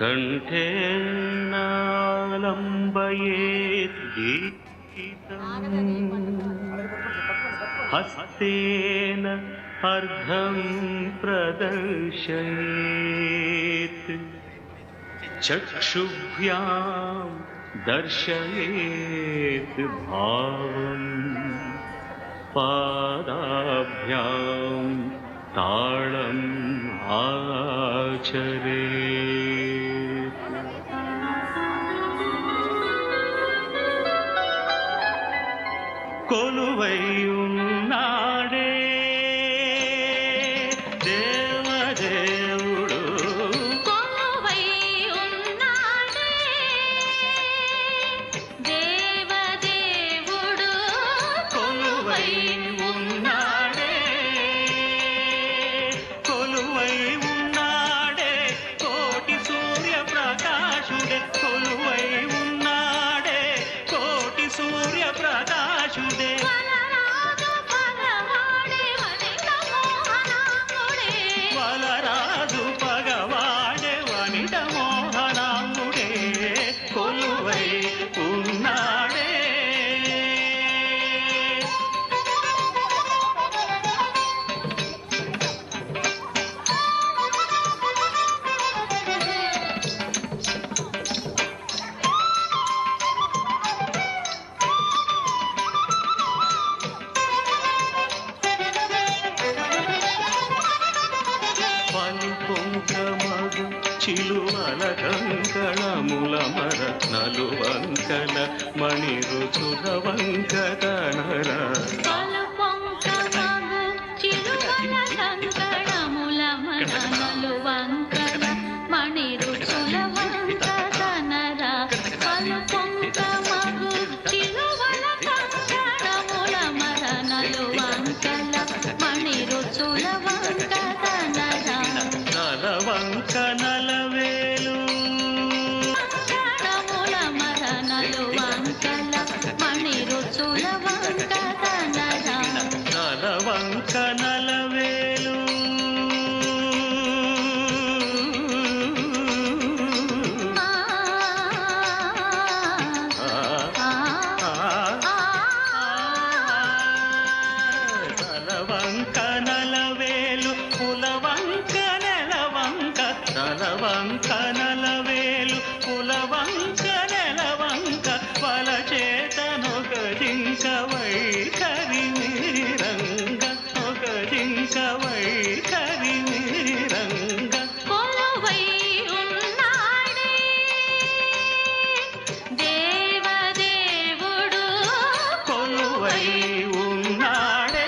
కంఠే నాలంబయేత్ గీతం హస్తేన అర్ధం ప్రదర్శయేత్ చక్షుభ్యాం దర్శయేత్ భావం పాదాభ్యాం తాళం ఆచరేత్. కొలువై ఉన్నాడే దేవదేవుడు, కొలువై ఉన్నాడే దేవదేవుడు, కొలువై ఉన్నాడే కొలువై ఉన్నాడే కోటి సూర్య ప్రకాశుడే, కొలువై ఉన్నాడే కోటి సూర్య ప్రకాశుడే. వలరాజు పగవాడే వనిత వలరాజు పగవాడే వనిత మోహనాంగుడే, మోహనాంగుడే కొలువై ఉన్నాడే. పలుపొంకమగు చిలువల కంకణముల మరత్నలు వంకల మణి రుచుల వంకతనర. పలుపొంకమగు చిలువల కంకణముల మదనలు వంకల మణి రుచుల వంకతనర. పలుపొంకమగు చిలువల కంకణముల మదనలు వంకల మణి రుచుల వంకతనర. నలవంక నలవేలు కంకణముల మదనలు వంకల మణి రుచుల వంకతనర. నలవంక నలవేలు తలవంక నలవేలు పులవంక నెలవంక, తలవంక నలవేలు పులవంక నెలవంక వలచేతనొక జింక వైఖరి మీరంగ, ఒక జింక వైఖరి మీరంగ. కొలువై ఉన్నాడే దేవదేవుడు, కొలువై ఉన్నాడే.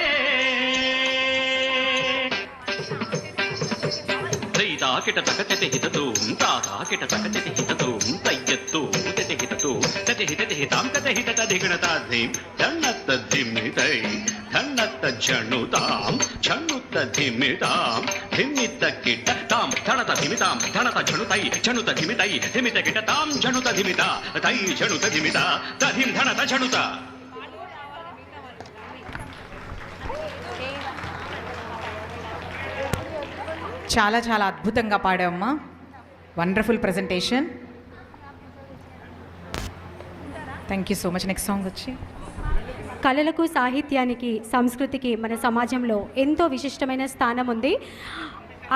కిట తకచతి హితతూం తాకిట తకచతి హితతూం తయ్యత్తు తతి హితతూ తతి హితతి హితాం తతి హితత ధిగణతాధిం ధన్నత్త ధిమ్మితై ధన్నత్త ఝణుతాం ఝణుత్త ధిమ్మితాం ధిమ్మిత్త కిట తాం ధణత ధిమితాం ధణత ఝణుతై ఝణుత ధిమితై ధిమిత కిట తాం ఝణుత ధిమిత తై ఝణుత ధిమిత తధిం ధణత ఝణుత. చాలా చాలా అద్భుతంగా పాడావమ్మా. Wonderful presentation. Thank you so much. Next song వచ్చి కళలకు, సాహిత్యానికి, సంస్కృతికి మన సమాజంలో ఎంతో విశిష్టమైన స్థానం ఉంది.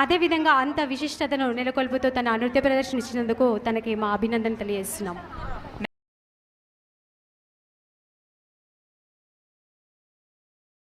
అదేవిధంగా అంత విశిష్టతను నెలకొల్పుతూ తన నృత్య ప్రదర్శన ఇచ్చినందుకు తనకి మా అభినందన తెలియజేస్తున్నాం.